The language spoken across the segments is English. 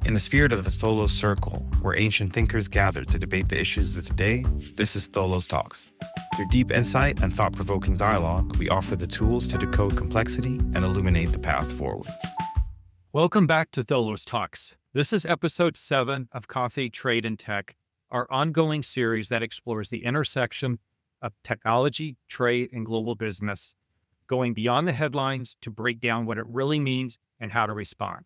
In the spirit of the Tholos Circle, where ancient thinkers gathered to debate the issues of today, this is Tholos Talks. Through deep insight and thought-provoking dialogue, we offer the tools to decode complexity and illuminate the path forward. Welcome back to Tholos Talks. This is episode 7 of Coffee, Trade, and Tech, our ongoing series that explores the intersection of technology, trade, and global business, going beyond the headlines to break down what it really means and how to respond.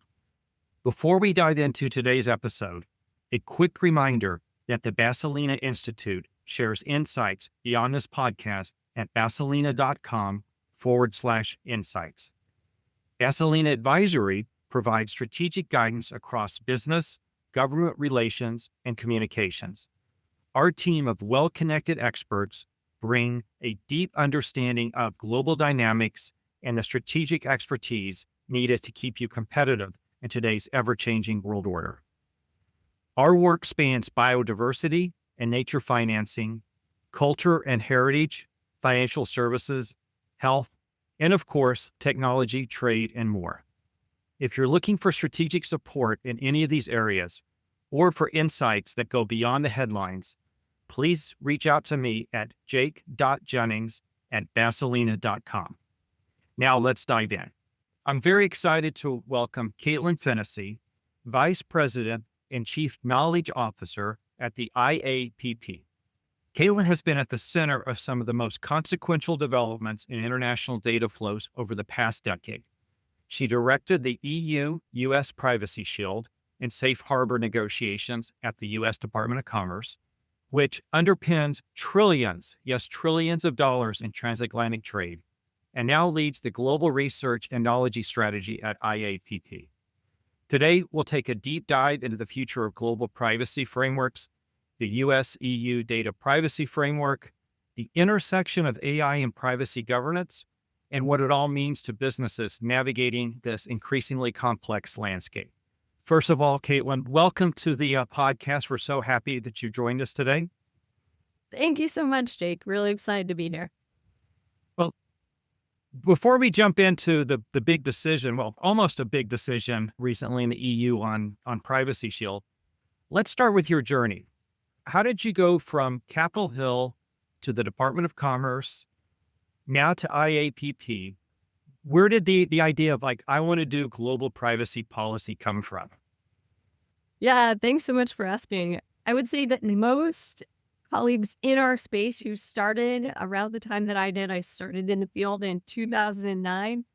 Before we dive into today's episode, a quick reminder that the Basilinna Institute shares insights beyond this podcast at basilinna.com/insights. Basilinna Advisory provides strategic guidance across business, government relations, and communications. Our team of well-connected experts bring a deep understanding of global dynamics and the strategic expertise needed to keep you competitive in today's ever-changing world order. Our work spans biodiversity and nature financing, culture and heritage, financial services, health, and of course, technology, trade, and more. If you're looking for strategic support in any of these areas, or for insights that go beyond the headlines, please reach out to me at jake.jennings@basilinna.com. Now let's dive in. I'm very excited to welcome Caitlin Fennessy, Vice President and Chief Knowledge Officer at the IAPP. Caitlin has been at the center of some of the most consequential developments in international data flows over the past decade. She directed the EU-US Privacy Shield and Safe Harbor negotiations at the U.S. Department of Commerce, which underpins trillions of dollars in transatlantic trade, and now leads the global research and knowledge strategy at IAPP. Today, we'll take a deep dive into the future of global privacy frameworks, the US-EU data privacy framework, the intersection of AI and privacy governance, and what it all means to businesses navigating this increasingly complex landscape. First of all, Caitlin, welcome to the podcast. We're so happy that you joined us today. Thank you so much, Jake. Really excited to be here. Well, before we jump into the big decision, well, almost a big decision recently in the EU on Privacy Shield, let's start with your journey. How did you go from Capitol Hill to the Department of Commerce, now to IAPP? Where did the idea of I want to do global privacy policy come from? Yeah, thanks so much for asking. I would say that most colleagues in our space who started around the time that I did, I started in the field in 2009.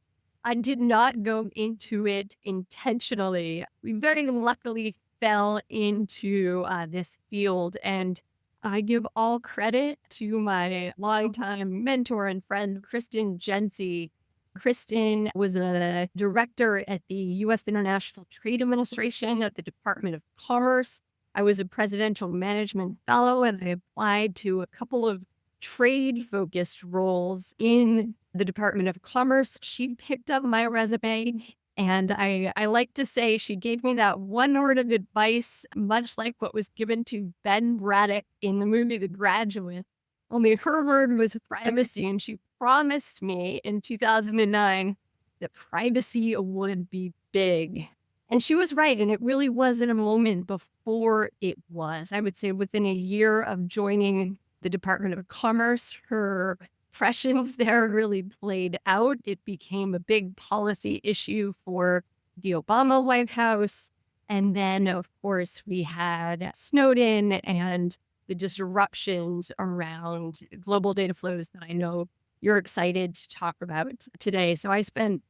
I did not go into it intentionally. We very luckily fell into this field, and I give all credit to my longtime mentor and friend, Kristen Jency. Kristen was a director at the U.S. International Trade Administration at the Department of Commerce. I was a presidential management fellow, and I applied to a couple of trade-focused roles in the Department of Commerce. She picked up my resume, and I like to say she gave me that one word of advice, much like what was given to Ben Braddock in the movie The Graduate. Only her word was privacy, and she promised me in 2009 that privacy would be big. And she was right, and it really was in a moment before it was. I would say within a year of joining the Department of Commerce, her impressions there really played out. It became a big policy issue for the Obama White House. And then, of course, we had Snowden and the disruptions around global data flows that I know you're excited to talk about today. So I spent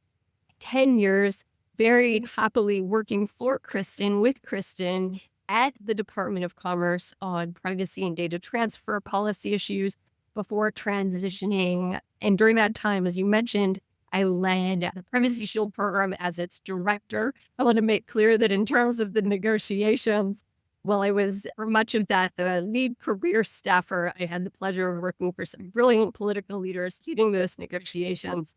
10 years very happily working for Kristen, with Kristen, at the Department of Commerce on privacy and data transfer policy issues before transitioning. And during that time, as you mentioned, I led the Privacy Shield program as its director. I want to make clear that in terms of the negotiations, while I was, for much of that, the lead career staffer, I had the pleasure of working for some brilliant political leaders leading those negotiations.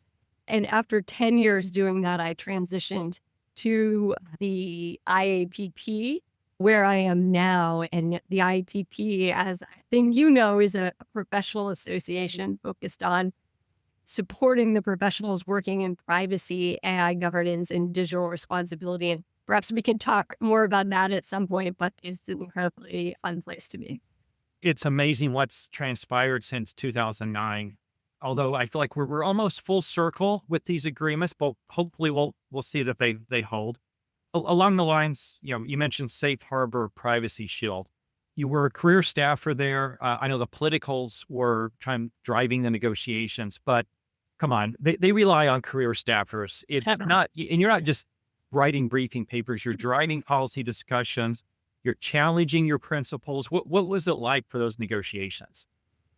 And after 10 years doing that, I transitioned to the IAPP, where I am now. And the IAPP, as I think you know, is a professional association focused on supporting the professionals working in privacy, AI governance, and digital responsibility. And perhaps we can talk more about that at some point, but it's an incredibly fun place to be. It's amazing what's transpired since 2009. Although I feel like we're almost full circle with these agreements, but hopefully we'll see that they hold. Along the lines, you mentioned Safe Harbor, Privacy Shield. You were a career staffer there. I know the politicals were driving the negotiations, but come on, they rely on career staffers. It's not, and you're not just writing briefing papers. You're driving policy discussions. You're challenging your principles. What was it like for those negotiations?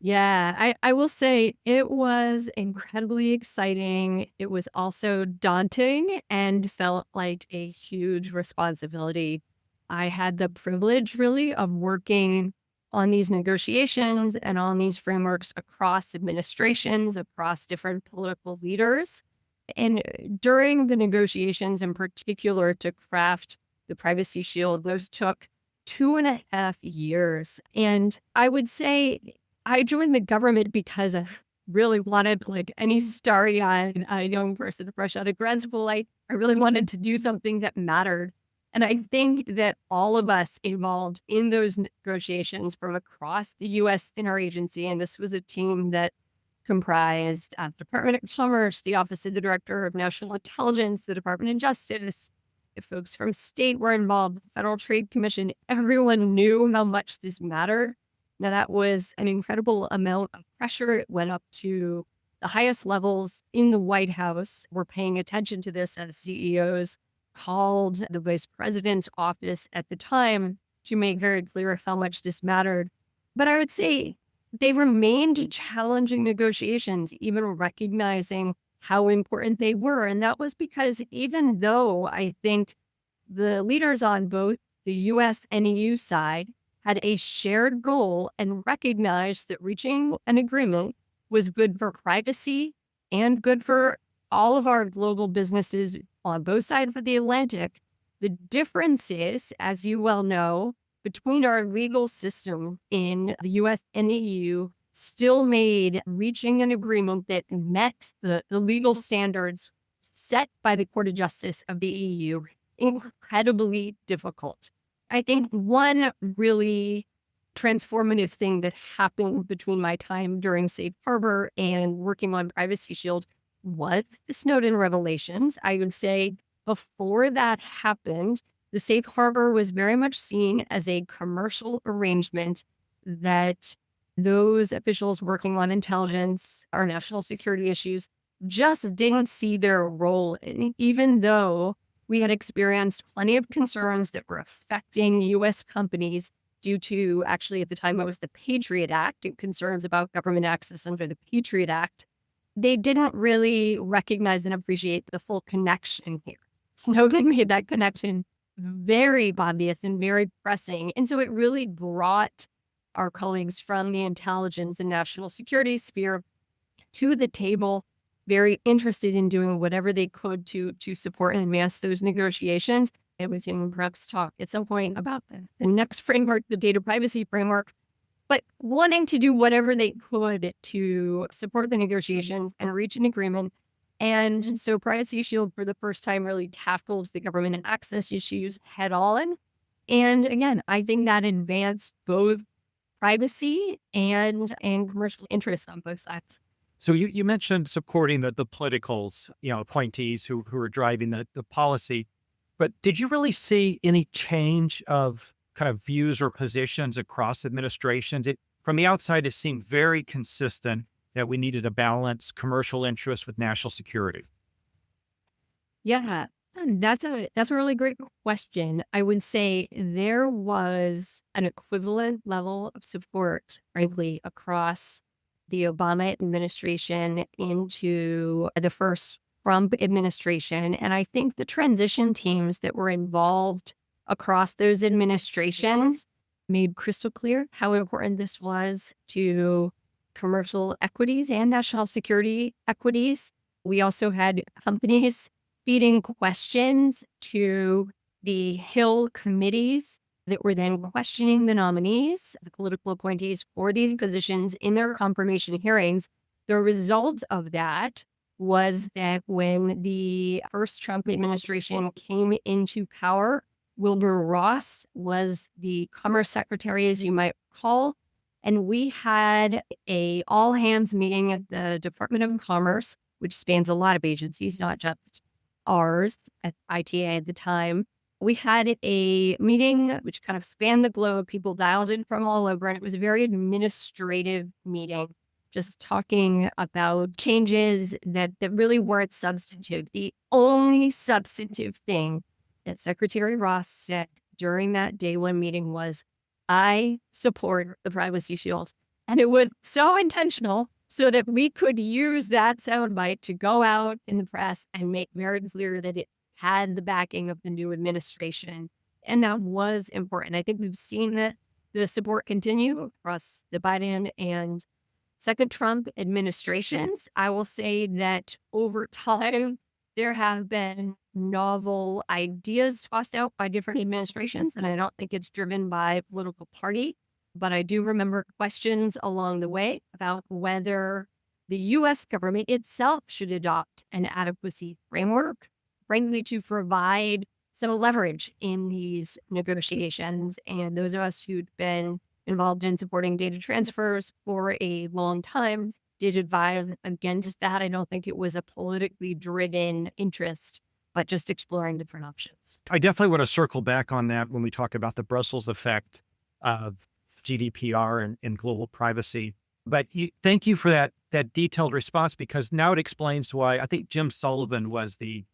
Yeah, I will say it was incredibly exciting. It was also daunting and felt like a huge responsibility. I had the privilege really of working on these negotiations and on these frameworks across administrations, across different political leaders. And during the negotiations in particular to craft the Privacy Shield, those took 2.5 years. And I would say I joined the government because I really wanted, like any starry-eyed young person fresh out of grad school, I really wanted to do something that mattered. And I think that all of us involved in those negotiations from across the U.S. interagency, and this was a team that comprised Department of Commerce, the Office of the Director of National Intelligence, the Department of Justice, the folks from state were involved, the Federal Trade Commission. Everyone knew how much this mattered. Now, that was an incredible amount of pressure. It went up to the highest levels in the White House. We're paying attention to this as CEOs called the vice president's office at the time to make very clear how much this mattered. But I would say they remained challenging negotiations, even recognizing how important they were. And that was because even though I think the leaders on both the US and EU side had a shared goal and recognized that reaching an agreement was good for privacy and good for all of our global businesses on both sides of the Atlantic. The difference is, as you well know, between our legal system in the US and the EU still made reaching an agreement that met the legal standards set by the Court of Justice of the EU incredibly difficult. I think one really transformative thing that happened between my time during Safe Harbor and working on Privacy Shield was the Snowden revelations. I would say before that happened, the Safe Harbor was very much seen as a commercial arrangement that those officials working on intelligence or national security issues just didn't see their role in, even though we had experienced plenty of concerns that were affecting U.S. companies due to, actually at the time it was the Patriot Act, and concerns about government access under the Patriot Act. They didn't really recognize and appreciate the full connection here. Snowden made that connection very obvious and very pressing. And so it really brought our colleagues from the intelligence and national security sphere to the table, very interested in doing whatever they could to support and advance those negotiations. And we can perhaps talk at some point about the next framework, the data privacy framework, but wanting to do whatever they could to support the negotiations and reach an agreement. And so Privacy Shield for the first time really tackled the government and access issues head on. And again, I think that advanced both privacy and commercial interests on both sides. So you mentioned supporting the politicals, appointees who are driving the policy, but did you really see any change of kind of views or positions across administrations? From the outside, it seemed very consistent that we needed to balance commercial interests with national security. Yeah, that's a really great question. I would say there was an equivalent level of support, frankly, across the Obama administration into the first Trump administration. And I think the transition teams that were involved across those administrations made crystal clear how important this was to commercial equities and national security equities. We also had companies feeding questions to the Hill committees that were then questioning the nominees, the political appointees for these positions in their confirmation hearings. The result of that was that when the first Trump administration came into power, Wilbur Ross was the Commerce Secretary, as you might recall. And we had a all hands meeting at the Department of Commerce, which spans a lot of agencies, not just ours at ITA at the time. We had a meeting which kind of spanned the globe. People dialed in from all over, and it was a very administrative meeting, just talking about changes that really weren't substantive. The only substantive thing that Secretary Ross said during that day one meeting was, I support the privacy shield. And it was so intentional so that we could use that soundbite to go out in the press and make very clear that it had the backing of the new administration. And that was important. I think we've seen that the support continue across the Biden and second Trump administrations. I will say that over time, there have been novel ideas tossed out by different administrations, and I don't think it's driven by political party. But I do remember questions along the way about whether the U.S. government itself should adopt an adequacy framework, frankly, to provide some leverage in these negotiations. And those of us who'd been involved in supporting data transfers for a long time did advise against that. I don't think it was a politically driven interest, but just exploring different options. I definitely want to circle back on that when we talk about the Brussels effect of GDPR and global privacy. But thank you for that detailed response, because now it explains why I think Jim Sullivan was the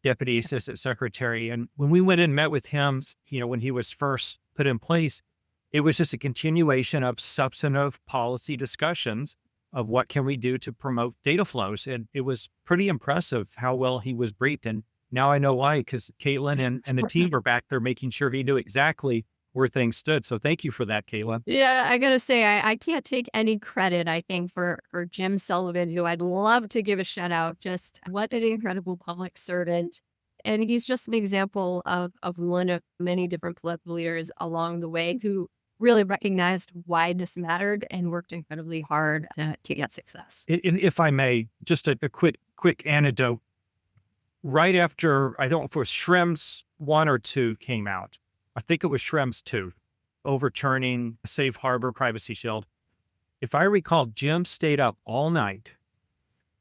Deputy Assistant Secretary. And when we went and met with him, when he was first put in place, it was just a continuation of substantive policy discussions of what can we do to promote data flows. And it was pretty impressive how well he was briefed. And now I know why, because Caitlin and the team were back there making sure he knew exactly where things stood. So thank you for that, Caitlin. Yeah, I got to say, I can't take any credit, I think, for Jim Sullivan, who I'd love to give a shout out. Just what an incredible public servant. And he's just an example of one of many different political leaders along the way who really recognized why this mattered and worked incredibly hard to get success. If I may, just a quick anecdote. Right after, I don't know if it was Schrems 1 or 2 came out, I think it was Schrems 2, overturning Safe Harbor Privacy Shield. If I recall, Jim stayed up all night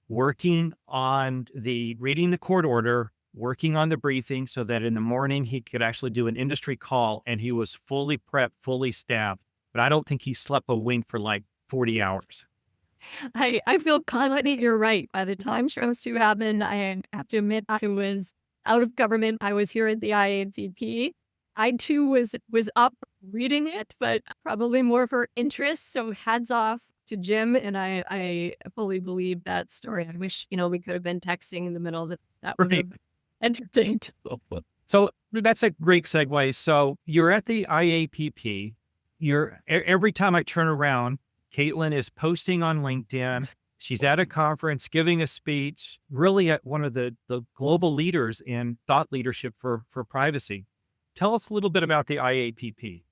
working on reading the court order, working on the briefing so that in the morning he could actually do an industry call, and he was fully prepped, fully staffed. But I don't think he slept a wink for like 40 hours. I feel confident you're right. By the time Schrems 2 happened, I have to admit I was out of government. I was here at the IAPP. I too was up reading it, but probably more for interest. So hats off to Jim, and I fully believe that story. I wish we could have been texting in the middle of it. That would have entertained. So that's a great segue. So you're at the IAPP. Every time I turn around, Caitlin is posting on LinkedIn. She's at a conference, giving a speech, really at one of the global leaders in thought leadership for privacy. Tell us a little bit about the IAPP.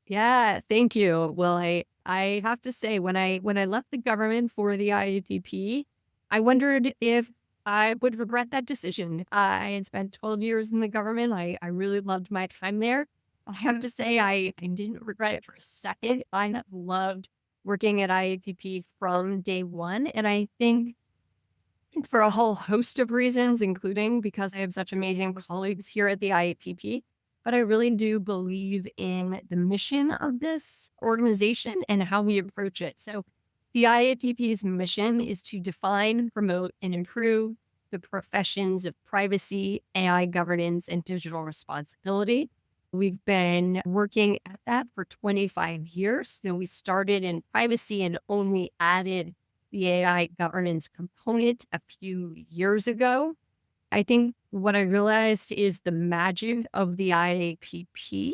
Yeah, thank you. Well, I have to say, when I left the government for the IAPP, I wondered if I would regret that decision. I had spent 12 years in the government. I really loved my time there. I have to say, I didn't regret it for a second. I have loved working at IAPP from day one. And I think for a whole host of reasons, including because I have such amazing colleagues here at the IAPP, but I really do believe in the mission of this organization and how we approach it. So the IAPP's mission is to define, promote, and improve the professions of privacy, AI governance, and digital responsibility. We've been working at that for 25 years. So we started in privacy and only added the AI governance component a few years ago. I think what I realized is the magic of the IAPP,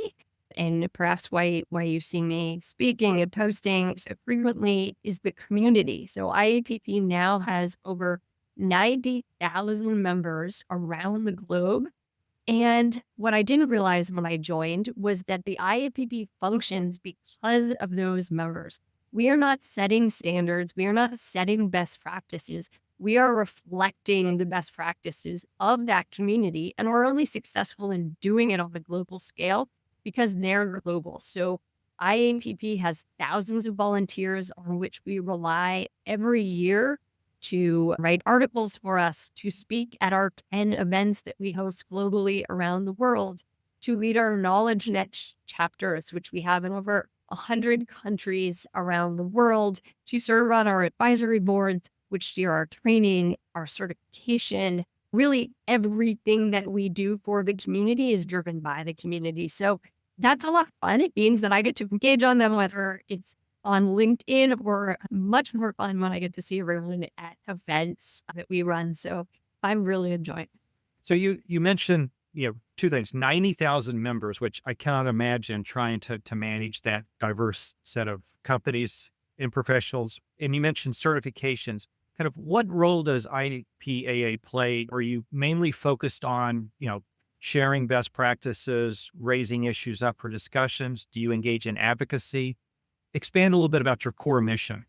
and perhaps why you see me speaking and posting so frequently, is the community. So IAPP now has over 90,000 members around the globe. And what I didn't realize when I joined was that the IAPP functions because of those members. We are not setting standards. We are not setting best practices. we are reflecting the best practices of that community. And we're only successful in doing it on a global scale because they're global. So IAPP has thousands of volunteers on which we rely every year to write articles for us, to speak at our 10 events that we host globally around the world, to lead our knowledge net chapters, which we have in over 100 countries around the world, to serve on our advisory boards, which steer our training, our certification. Really, everything that we do for the community is driven by the community. So that's a lot of fun. It means that I get to engage on them, whether it's on LinkedIn, or much more fun when I get to see everyone at events that we run. So I'm really enjoying it. So you mentioned, two things: 90,000 members, which I cannot imagine trying to manage that diverse set of companies and professionals. And you mentioned certifications. Kind of what role does IPAA play? Are you mainly focused on, sharing best practices, raising issues up for discussions? Do you engage in advocacy? Expand a little bit about your core mission.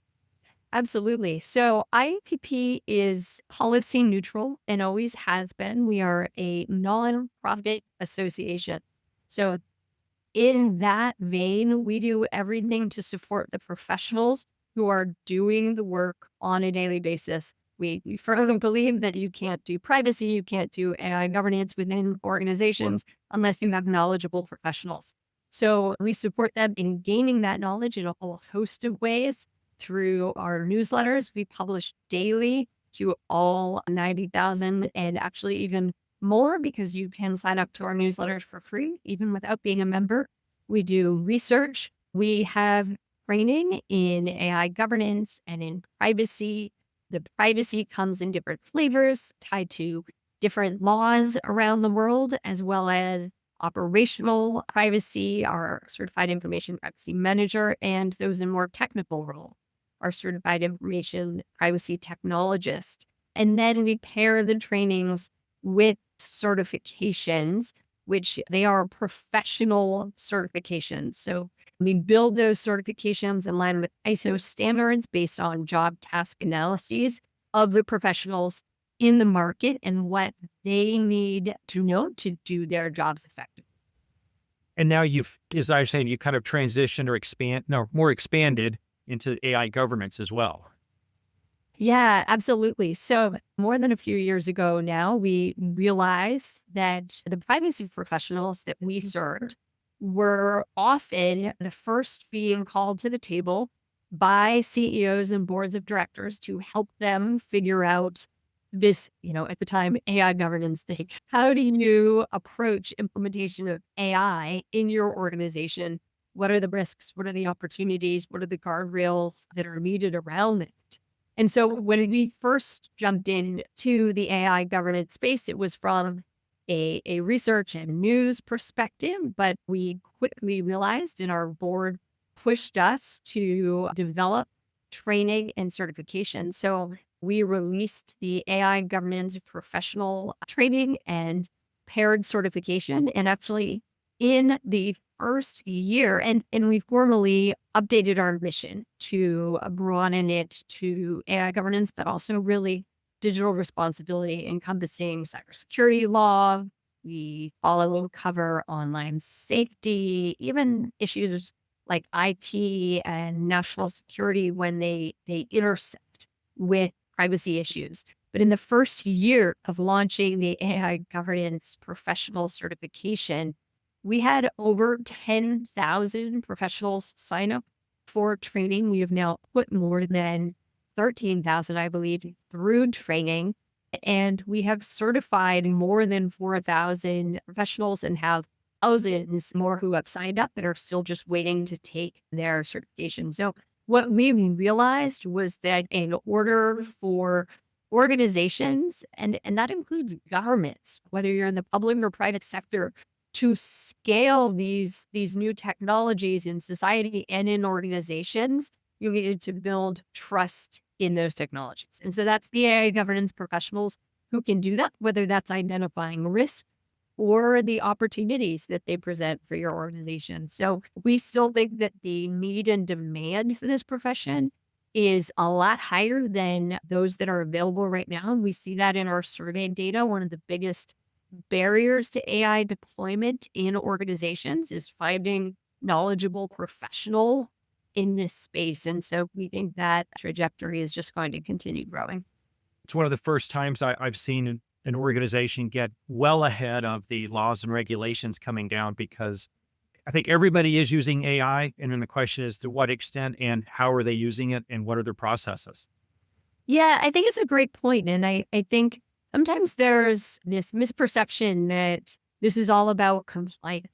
Absolutely. So IAPP is policy neutral and always has been. We are a nonprofit association. So in that vein, we do everything to support the professionals who are doing the work on a daily basis. We firmly believe that you can't do privacy, you can't do AI governance within organizations unless you have knowledgeable professionals. So we support them in gaining that knowledge in a whole host of ways through our newsletters. We publish daily to all 90,000, and actually even more, because you can sign up to our newsletters for free, even without being a member. We do research. We have training in AI governance and in privacy. The privacy comes in different flavors tied to different laws around the world, as well as operational privacy, our certified information privacy manager, and those in more technical role, our certified information privacy technologist. And then we pair the trainings with certifications, which they are professional certifications. So we build those certifications in line with ISO standards based on job task analyses of the professionals in the market and what they need to know to do their jobs effectively. And now you've, as I was saying, you kind of transitioned or more expanded into AI governance as well. Yeah, absolutely. So more than a few years ago now, we realized that the privacy professionals that we served were often the first being called to the table by CEOs and boards of directors to help them figure out this, at the time, AI governance thing. How do you approach implementation of AI in your organization? What are the risks? What are the opportunities? What are the guardrails that are needed around it? And so when we first jumped into the AI governance space, it was from a research and news perspective, but we quickly realized, and our board pushed us to develop training and certification. So we released the AI governance professional training and paired certification. And actually, in the first year, and we formally updated our mission to broaden it to AI governance, but also really digital responsibility encompassing cybersecurity law. We follow and cover online safety, even issues like IP and national security when they intersect with privacy issues. But in the first year of launching the AI governance professional certification, we had over 10,000 professionals sign up for training. We have now put more than 13,000, I believe, through training. And we have certified more than 4,000 professionals and have thousands more who have signed up and are still just waiting to take their certification. So what we realized was that in order for organizations, and that includes governments, whether you're in the public or private sector, to scale these new technologies in society and in organizations, you needed to build trust in those technologies. And so that's the AI governance professionals who can do that, whether that's identifying risk or the opportunities that they present for your organization. So we still think that the need and demand for this profession is a lot higher than those that are available right now. And we see that in our survey data. One of the biggest barriers to AI deployment in organizations is finding knowledgeable professional in this space. And so we think that trajectory is just going to continue growing. It's one of the first times I've seen an organization get well ahead of the laws and regulations coming down, because I think everybody is using AI. And then the question is, to what extent and how are they using it and what are their processes? Yeah, I think it's a great point. And I think sometimes there's this misperception that this is all about compliance.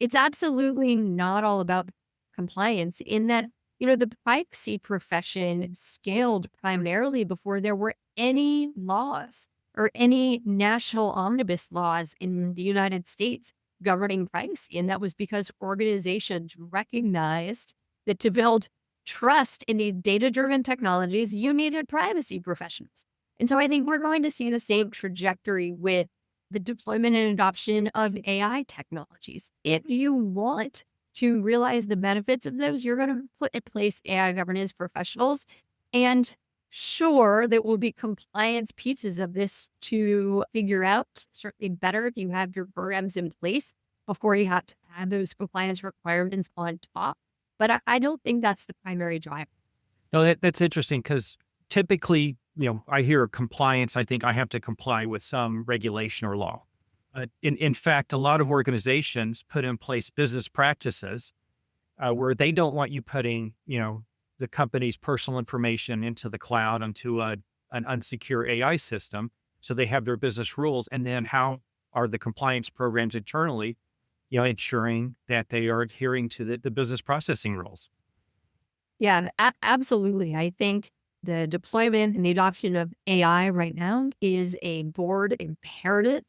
It's absolutely not all about compliance in that, the privacy profession scaled primarily before there were any laws or any national omnibus laws in the United States governing privacy. And that was because organizations recognized that to build trust in the data-driven technologies, you needed privacy professionals. And so I think we're going to see the same trajectory with the deployment and adoption of AI technologies. If you want to realize the benefits of those, you're going to put in place AI governance professionals. And sure, there will be compliance pieces of this to figure out. Certainly better if you have your programs in place before you have to add those compliance requirements on top. But I don't think that's the primary driver. No, that's interesting, because typically, I hear compliance. I think I have to comply with some regulation or law. In fact, a lot of organizations put in place business practices where they don't want you putting, the company's personal information into the cloud, onto an unsecure AI system. So they have their business rules. And then how are the compliance programs internally, ensuring that they are adhering to the business processing rules? Yeah, absolutely. I think the deployment and the adoption of AI right now is a board imperative.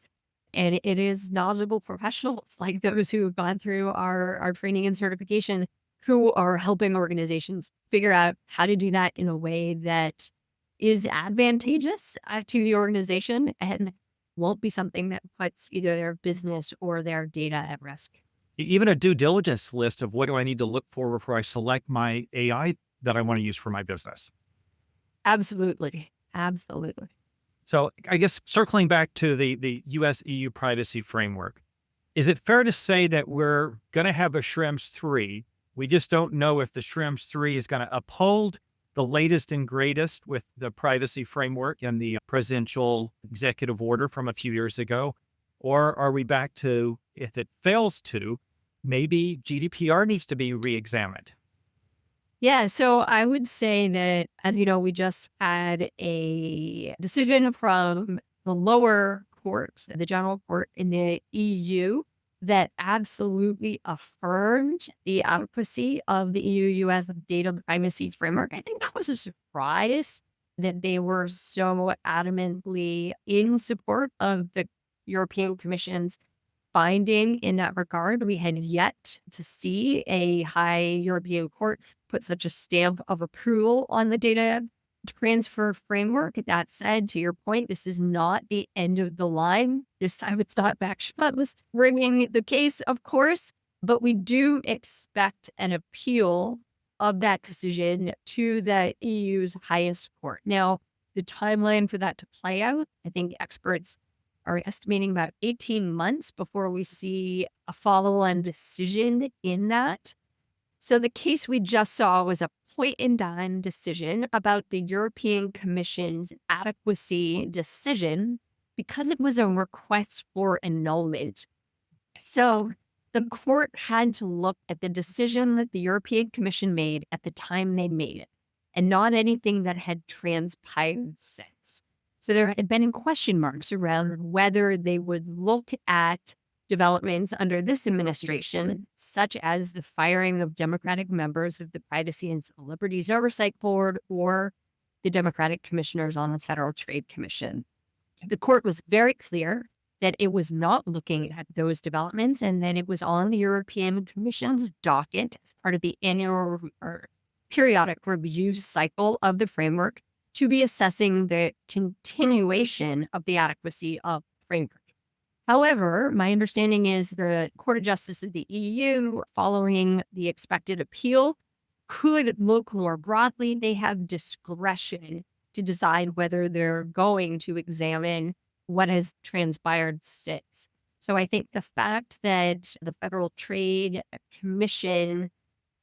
And it is knowledgeable professionals like those who have gone through our training and certification who are helping organizations figure out how to do that in a way that is advantageous to the organization and won't be something that puts either their business or their data at risk. Even a due diligence list of what do I need to look for before I select my AI that I want to use for my business. Absolutely. Absolutely. So I guess circling back to the US EU privacy framework, is it fair to say that we're going to have a Schrems 3? We just don't know if the Schrems 3 is going to uphold the latest and greatest with the privacy framework and the presidential executive order from a few years ago? Or are we back to, if it fails to, maybe GDPR needs to be reexamined? Yeah, so I would say that, as you know, we just had a decision from the lower court, the general court in the EU, that absolutely affirmed the adequacy of the EU-US data privacy framework. I think that was a surprise that they were so adamantly in support of the European Commission's finding in that regard. We had yet to see a high European court put such a stamp of approval on the data transfer framework. That said, to your point, this is not the end of the line. This time it's not Backshot was bringing the case, of course, but we do expect an appeal of that decision to the EU's highest court. Now, the timeline for that to play out, I think experts are estimating about 18 months before we see a follow-on decision in that. So the case we just saw was a point-in-time decision about the European Commission's adequacy decision because it was a request for annulment. So the court had to look at the decision that the European Commission made at the time they made it, and not anything that had transpired since. So there had been question marks around whether they would look at developments under this administration, such as the firing of Democratic members of the Privacy and Civil Liberties Oversight Board or the Democratic commissioners on the Federal Trade Commission. The court was very clear that it was not looking at those developments and that it was on the European Commission's docket as part of the annual or periodic review cycle of the framework to be assessing the continuation of the adequacy of the framework. However, my understanding is the Court of Justice of the EU, following the expected appeal, could look more broadly. They have discretion to decide whether they're going to examine what has transpired since. So I think the fact that the Federal Trade Commission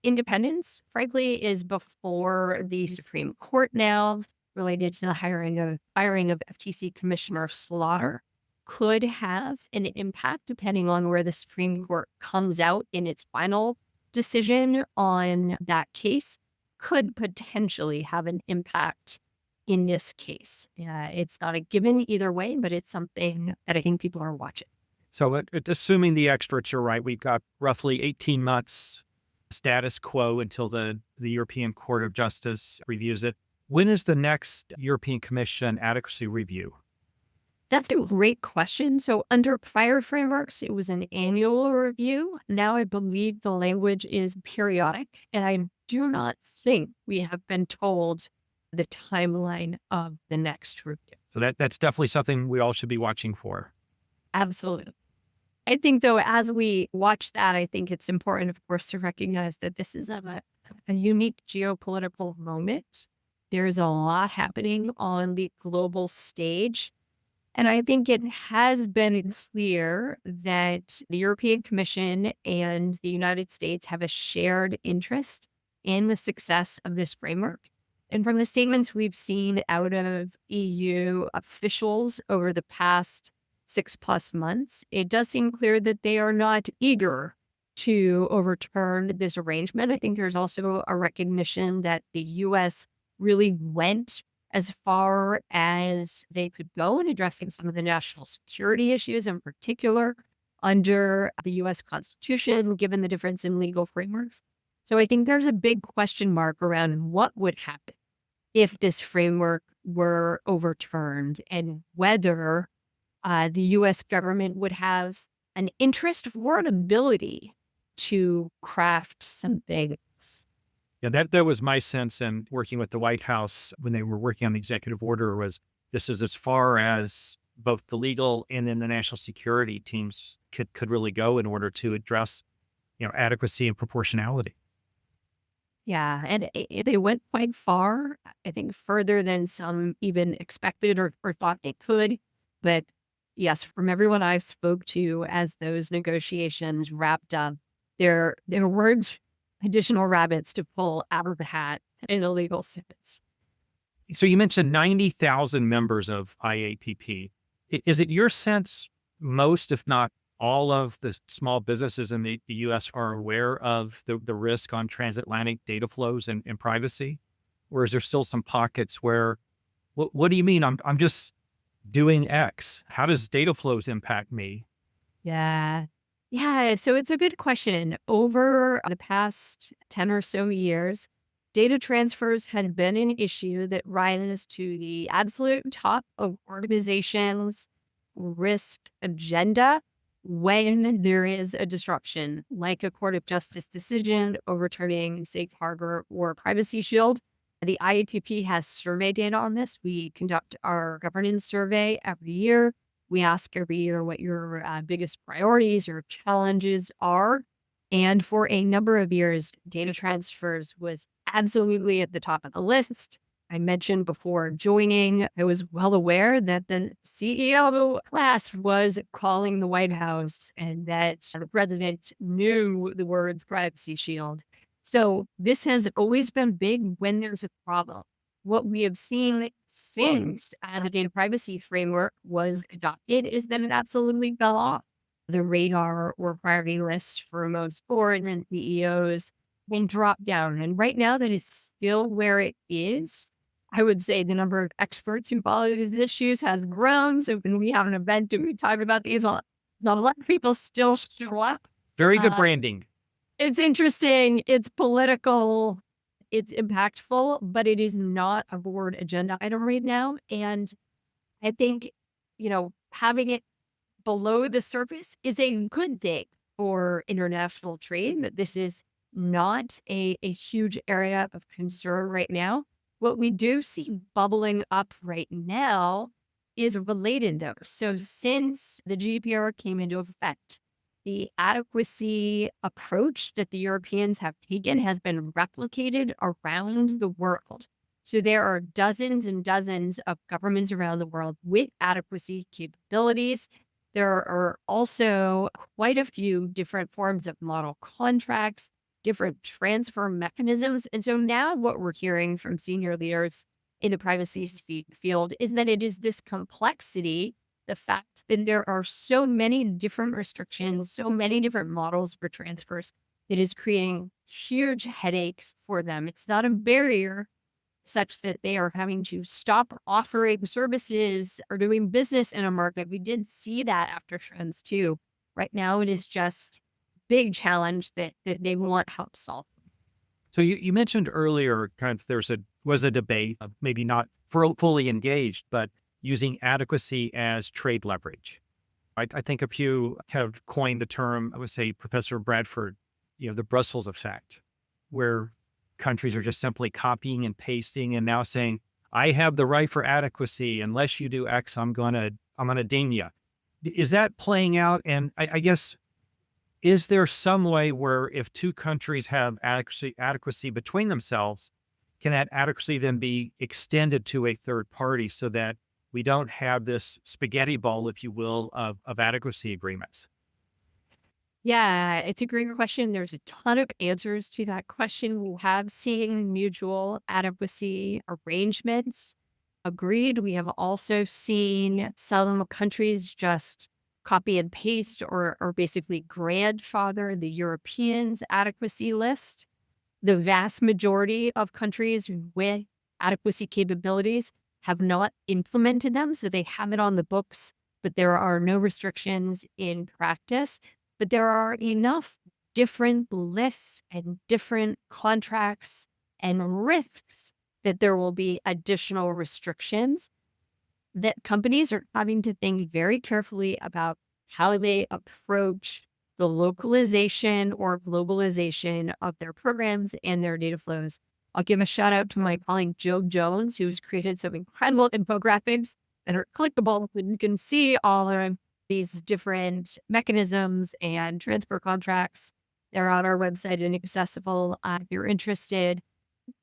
independence, frankly, is before the Supreme Court now, related to the firing of FTC Commissioner Slaughter, could have an impact depending on where the Supreme Court comes out in its final decision on that case, could potentially have an impact in this case. It's not a given either way, but it's something that I think people are watching. So assuming the experts are right, we've got roughly 18 months status quo until the European Court of Justice reviews it. When is the next European Commission adequacy review? That's a great question. So under prior frameworks, it was an annual review. Now I believe the language is periodic, and I do not think we have been told the timeline of the next review. So that's definitely something we all should be watching for. Absolutely. I think, though, as we watch that, I think it's important, of course, to recognize that this is a unique geopolitical moment. There's a lot happening on the global stage. And I think it has been clear that the European Commission and the United States have a shared interest in the success of this framework. And from the statements we've seen out of EU officials over the past 6+ months, it does seem clear that they are not eager to overturn this arrangement. I think there's also a recognition that the U.S. really went as far as they could go in addressing some of the national security issues, in particular under the U.S. Constitution, given the difference in legal frameworks. So I think there's a big question mark around what would happen if this framework were overturned, and whether the U.S. government would have an interest or an ability to craft something else. Yeah, that was my sense in working with the White House when they were working on the executive order. Was this is as far as both the legal and then the national security teams could really go in order to address, adequacy and proportionality. Yeah, and they went quite far, I think further than some even expected or thought they could. But yes, from everyone I spoke to as those negotiations wrapped up, there weren't additional rabbits to pull out of the hat in a legal sense. So you mentioned 90,000 members of IAPP. Is it your sense most, if not all, of the small businesses in the U.S. are aware of the risk on transatlantic data flows and privacy? Or is there still some pockets where, what do you mean? I'm just doing X. How does data flows impact me? Yeah. Yeah. So it's a good question. Over the past 10 or so years, data transfers had been an issue that rises to the absolute top of organizations' risk agenda when there is a disruption, like a Court of Justice decision overturning Safe Harbor or Privacy Shield. The IAPP has survey data on this. We conduct our governance survey every year. We ask every year what your biggest priorities or challenges are. And for a number of years, data transfers was absolutely at the top of the list. I mentioned before joining, I was well aware that the CEO class was calling the White House and that the president knew the words privacy shield. So this has always been big when there's a problem. What we have seen since the data privacy framework was adopted is that it absolutely fell off the radar or priority lists for most boards and CEOs and dropped down. And right now that is still where it is. I would say the number of experts who follow these issues has grown. So when we have an event and we talk about these, a lot of people still show up. Very good branding. It's interesting. It's political. It's impactful, but it is not a board agenda item right now. And I think, having it below the surface is a good thing for international trade, but this is not a huge area of concern right now. What we do see bubbling up right now is related though. So since the GDPR came into effect, the adequacy approach that the Europeans have taken has been replicated around the world. So there are dozens and dozens of governments around the world with adequacy capabilities. There are also quite a few different forms of model contracts, different transfer mechanisms. And so now what we're hearing from senior leaders in the privacy field is that it is this complexity, the fact that there are so many different restrictions, so many different models for transfers, that is creating huge headaches for them. It's not a barrier such that they are having to stop offering services or doing business in a market. We did see that after trends too. Right now, it is just big challenge that they want help solve. So you mentioned earlier, kind of was a debate, maybe not fully engaged, but using adequacy as trade leverage. I think a few have coined the term, I would say Professor Bradford, the Brussels effect, where countries are just simply copying and pasting and now saying, I have the right for adequacy. Unless you do X, I'm gonna ding you. Is that playing out? And I guess, is there some way where if two countries have adequacy between themselves, can that adequacy then be extended to a third party so that we don't have this spaghetti ball, if you will, of adequacy agreements? Yeah, it's a great question. There's a ton of answers to that question. We have seen mutual adequacy arrangements. Agreed. We have also seen some countries just copy and paste or basically grandfather the Europeans' adequacy list. The vast majority of countries with adequacy capabilities have not implemented them. So they have it on the books, but there are no restrictions in practice. But there are enough different lists and different contracts and risks that there will be additional restrictions that companies are having to think very carefully about how they approach the localization or globalization of their programs and their data flows. I'll give a shout out to my colleague Joe Jones, who's created some incredible infographics that are clickable, and you can see all of these different mechanisms and transfer contracts. They're on our website and accessible if you're interested.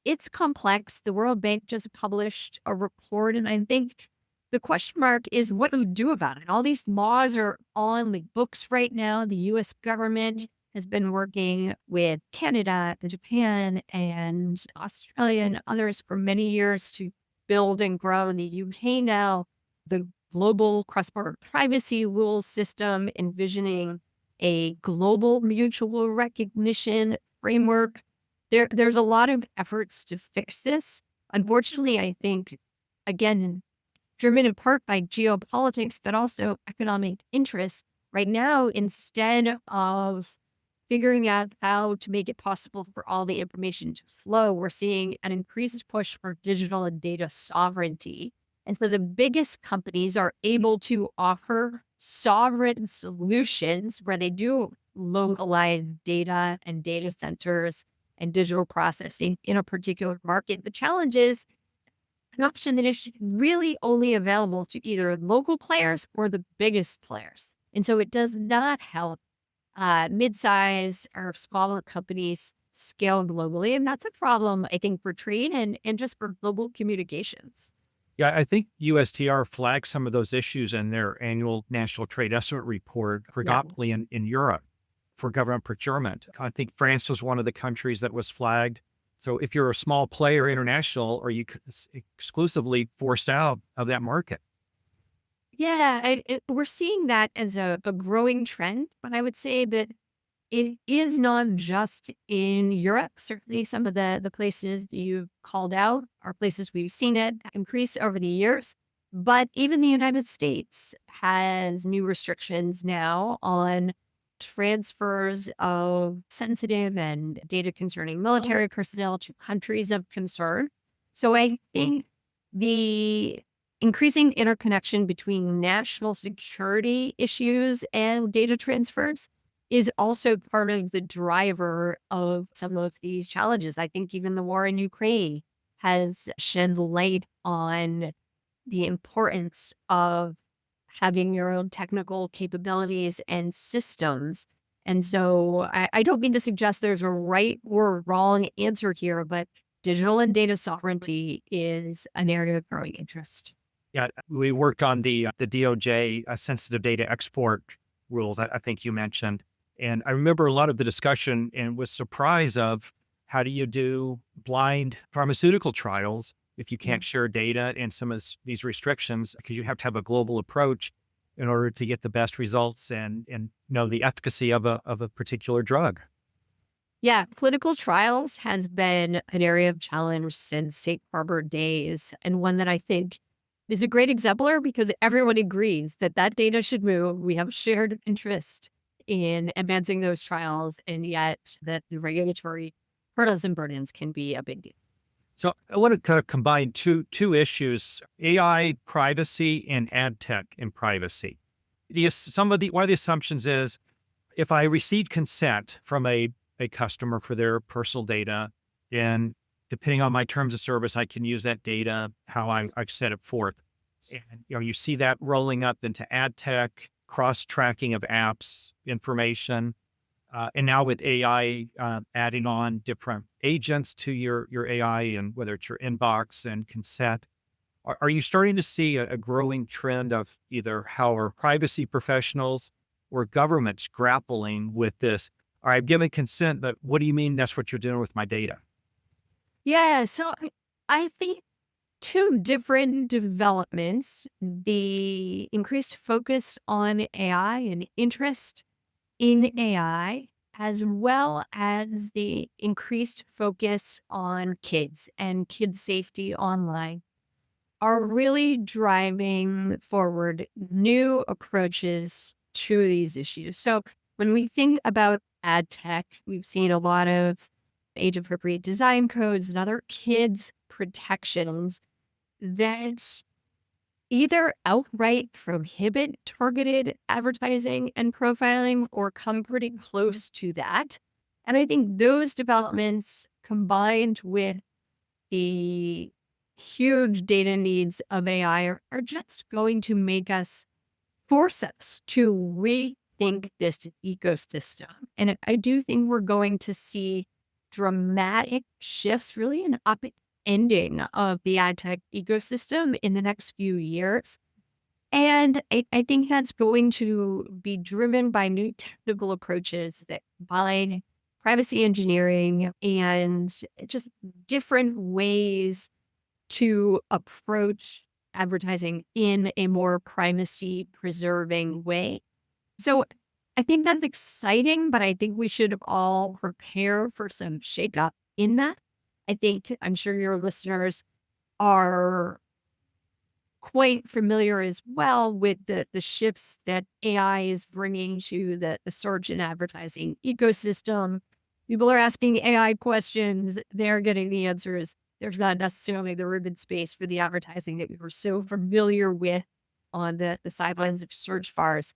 It's complex. The World Bank just published a report, and I think the question mark is what do we do about it? All these laws are on the books right now. The US government has been working with Canada and Japan and Australia and others for many years to build and grow. In the UK now, the global cross-border privacy rules system, envisioning a global mutual recognition framework. There's a lot of efforts to fix this. Unfortunately, I think, again, driven in part by geopolitics, but also economic interests. Right now, instead of figuring out how to make it possible for all the information to flow, we're seeing an increased push for digital and data sovereignty. And so the biggest companies are able to offer sovereign solutions where they do localize data and data centers and digital processing in a particular market. The challenge is an option that is really only available to either local players or the biggest players. And so it does not help mid-size or smaller companies scale globally. And that's a problem, I think, for trade and just for global communications. Yeah, I think USTR flagged some of those issues in their annual National Trade Estimate Report, predominantly in Europe for government procurement. I think France was one of the countries that was flagged. So if you're a small player international, are you exclusively forced out of that market? Yeah, we're seeing that as a growing trend, but I would say that it is not just in Europe. Certainly, some of the places you called out are places we've seen it increase over the years. But even the United States has new restrictions now on transfers of sensitive and data concerning military personnel to countries of concern. So I think the increasing interconnection between national security issues and data transfers is also part of the driver of some of these challenges. I think even the war in Ukraine has shed light on the importance of having your own technical capabilities and systems. And so I don't mean to suggest there's a right or wrong answer here, but digital and data sovereignty is an area of growing interest. Yeah, we worked on the DOJ sensitive data export rules. I think you mentioned, and I remember a lot of the discussion and was surprised of how do you do blind pharmaceutical trials if you can't share data and some of these restrictions because you have to have a global approach in order to get the best results and know the efficacy of a particular drug. Yeah, clinical trials has been an area of challenge since safe harbor days, and one that I think is a great exemplar because everyone agrees that that data should move. We have a shared interest in advancing those trials, and yet that the regulatory hurdles and burdens can be a big deal. So I want to kind of combine two issues: AI privacy and ad tech and privacy. One of the assumptions is if I receive consent from a customer for their personal data, then depending on my terms of service, I can use that data how I set it forth. And you see that rolling up into ad tech, cross tracking of apps information, and now with AI adding on different agents to your AI, and whether it's your inbox and consent. Are you starting to see a growing trend of either how our privacy professionals or governments grappling with this? All right, I've given consent, but what do you mean that's what you're doing with my data? Yeah, so I think two different developments, the increased focus on AI and interest in AI, as well as the increased focus on kids and kids safety online, are really driving forward new approaches to these issues. So when we think about ad tech, we've seen a lot of age appropriate design codes and other kids protections that either outright prohibit targeted advertising and profiling or come pretty close to that. And I think those developments combined with the huge data needs of AI are just going to make us force us to rethink this ecosystem. And I do think we're going to see dramatic shifts, really an upending of the ad tech ecosystem in the next few years. And I think that's going to be driven by new technical approaches that combine privacy engineering and just different ways to approach advertising in a more privacy preserving way. So I think that's exciting, but I think we should all prepare for some shakeup in that. I'm sure your listeners are quite familiar as well with the shifts that AI is bringing to the search and advertising ecosystem. People are asking AI questions, they're getting the answers. There's not necessarily the ribbon space for the advertising that we were so familiar with on the sidelines of search bars.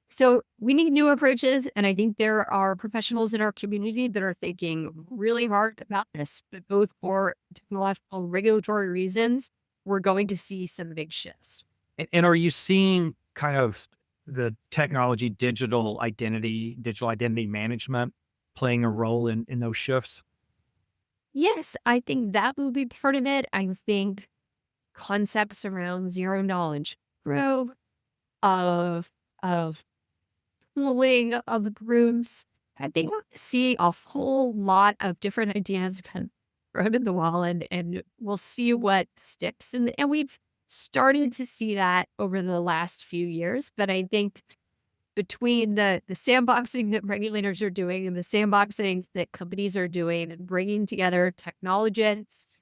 So we need new approaches. And I think there are professionals in our community that are thinking really hard about this, but both for technological and regulatory reasons, we're going to see some big shifts. And are you seeing kind of the technology, digital identity management playing a role in those shifts? Yes, I think that will be part of it. I think concepts around zero knowledge growth of pooling of the groups. I think we'll see a whole lot of different ideas kind of thrown in the wall and we'll see what sticks. And we've started to see that over the last few years. But I think between the sandboxing that regulators are doing and the sandboxing that companies are doing and bringing together technologists,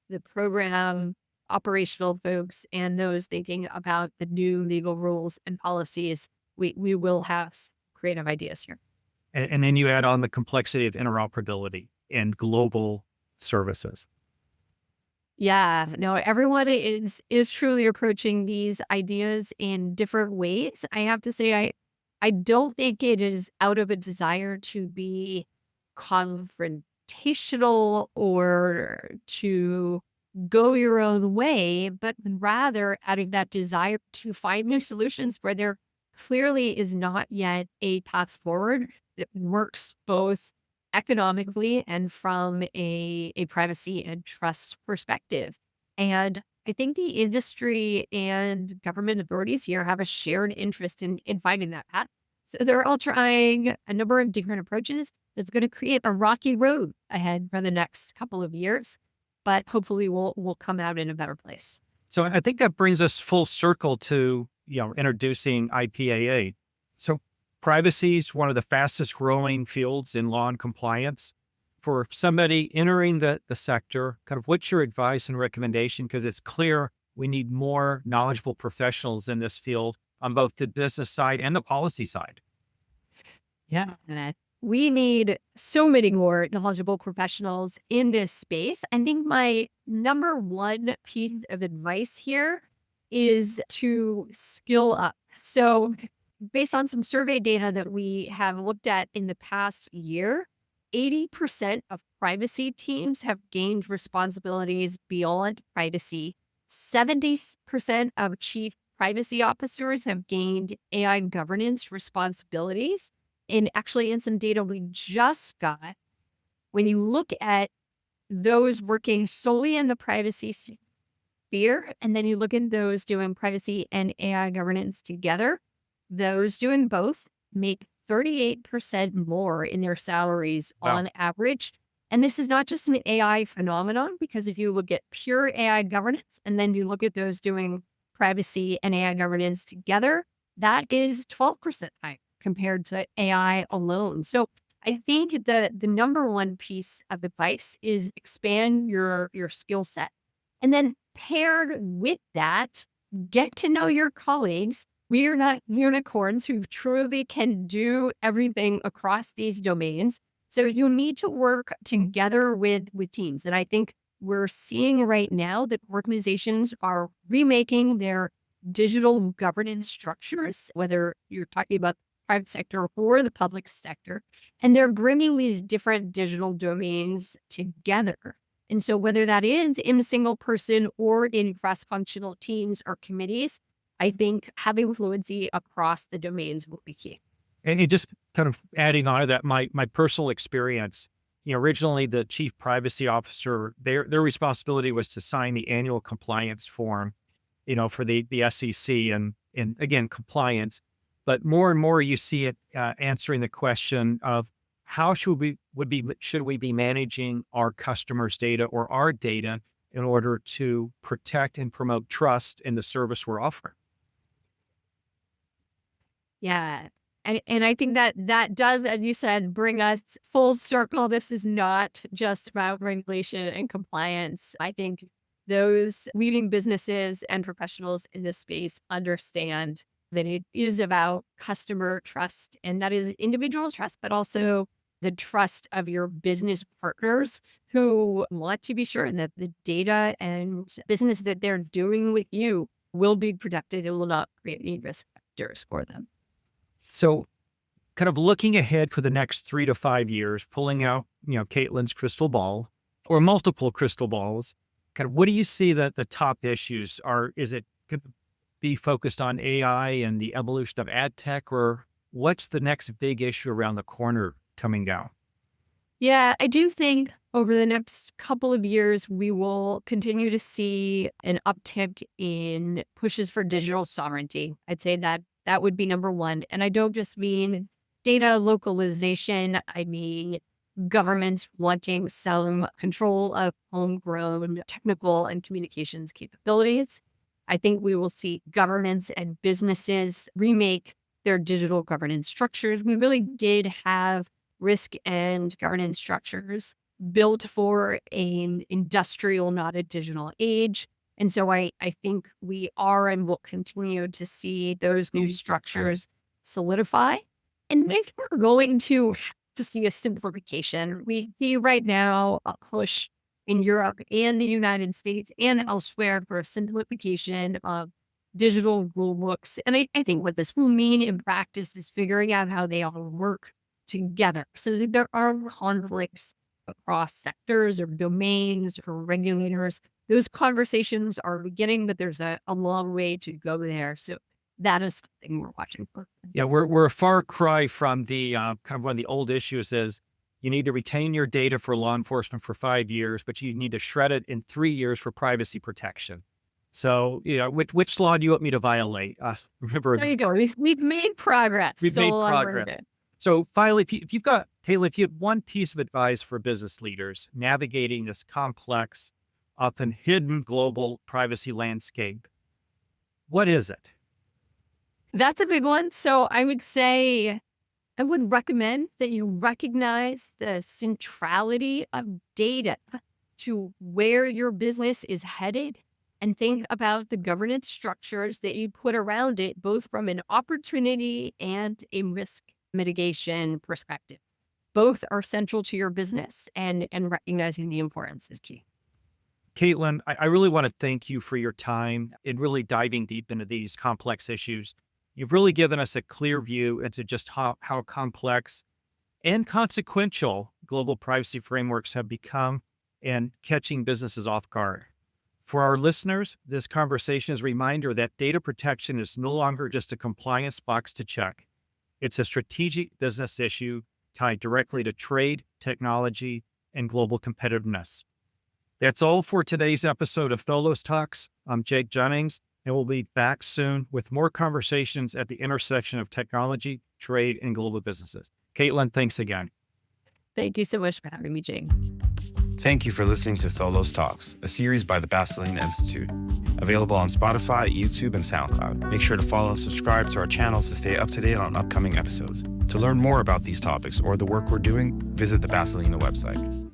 the program operational folks, and those thinking about the new legal rules and policies, we will have creative ideas here. And then you add on the complexity of interoperability and global services. Yeah, no, everyone is truly approaching these ideas in different ways. I have to say, I don't think it is out of a desire to be confrontational or to go your own way, but rather out of that desire to find new solutions where there clearly is not yet a path forward that works both economically and from a privacy and trust perspective. And I think the industry and government authorities here have a shared interest in finding that path. So they're all trying a number of different approaches that's going to create a rocky road ahead for the next couple of years, but hopefully we'll come out in a better place. So I think that brings us full circle to, introducing IPAA. So privacy is one of the fastest growing fields in law and compliance. For somebody entering the sector, kind of what's your advice and recommendation? Because it's clear we need more knowledgeable professionals in this field on both the business side and the policy side. Yeah. We need so many more knowledgeable professionals in this space. I think my number one piece of advice here is to skill up. So, based on some survey data that we have looked at in the past year, 80% of privacy teams have gained responsibilities beyond privacy. 70% of chief privacy officers have gained AI governance responsibilities. And actually, in some data we just got, when you look at those working solely in the privacy sphere, and then you look at those doing privacy and AI governance together, those doing both make 38% more in their salaries on average. And this is not just an AI phenomenon, because if you look at pure AI governance and then you look at those doing privacy and AI governance together, that is 12% higher compared to AI alone. So I think the number one piece of advice is expand your skill set. And then paired with that, get to know your colleagues. We are not unicorns who truly can do everything across these domains. So you need to work together with teams. And I think we're seeing right now that organizations are remaking their digital governance structures, whether you're talking about private sector or the public sector, and they're bringing these different digital domains together. And so whether that is in a single person or in cross-functional teams or committees, I think having fluency across the domains will be key. And just kind of adding on to that, my personal experience, originally the chief privacy officer, their responsibility was to sign the annual compliance form, for the SEC and again, compliance. But more and more you see it answering the question of how should we be managing our customers' data or our data in order to protect and promote trust in the service we're offering. Yeah. And I think that does, as you said, bring us full circle. This is not just about regulation and compliance. I think those leading businesses and professionals in this space understand that it is about customer trust, and that is individual trust, but also the trust of your business partners who want to be sure that the data and business that they're doing with you will be protected. It will not create any risk factors for them. So kind of looking ahead for the next 3 to 5 years, pulling out, Caitlin's crystal ball or multiple crystal balls, kind of what do you see that the top issues are? Is it could be focused on AI and the evolution of ad tech, or what's the next big issue around the corner coming down? Yeah, I do think over the next couple of years, we will continue to see an uptick in pushes for digital sovereignty. I'd say that would be number one. And I don't just mean data localization. I mean governments wanting some control of homegrown technical and communications capabilities. I think we will see governments and businesses remake their digital governance structures. We really did have risk and governance structures built for an industrial, not a digital age. And so I think we are and will continue to see those new structures solidify. And if we're going to see a simplification, we see right now a push in Europe and the United States and elsewhere for a simplification of digital rule books. And I think what this will mean in practice is figuring out how they all work together so that there are conflicts across sectors or domains or regulators those conversations are beginning, but there's a long way to go there. So that is something we're watching for. Yeah, we're a far cry from the kind of one of the old issues is you need to retain your data for law enforcement for 5 years, but you need to shred it in 3 years for privacy protection. So, which law do you want me to violate? Remember, There you go. We've made progress. we've So made long way to progress. go. So finally, if you've got, Taylor, if you had one piece of advice for business leaders navigating this complex, often hidden global privacy landscape, what is it? That's a big one. So I would say I would recommend that you recognize the centrality of data to where your business is headed and think about the governance structures that you put around it, both from an opportunity and a risk mitigation perspective. Both are central to your business, and recognizing the importance is key. Caitlin, I really want to thank you for your time in really diving deep into these complex issues. You've really given us a clear view into just how complex and consequential global privacy frameworks have become and catching businesses off guard. For our listeners, this conversation is a reminder that data protection is no longer just a compliance box to check. It's a strategic business issue tied directly to trade, technology, and global competitiveness. That's all for today's episode of Tholos Talks. I'm Jake Jennings, and we'll be back soon with more conversations at the intersection of technology, trade, and global businesses. Caitlin, thanks again. Thank you so much for having me, Jane. Thank you for listening to Tholos Talks, a series by the Basilinna Institute. Available on Spotify, YouTube, and SoundCloud. Make sure to follow and subscribe to our channels to stay up to date on upcoming episodes. To learn more about these topics or the work we're doing, visit the Basilinna website.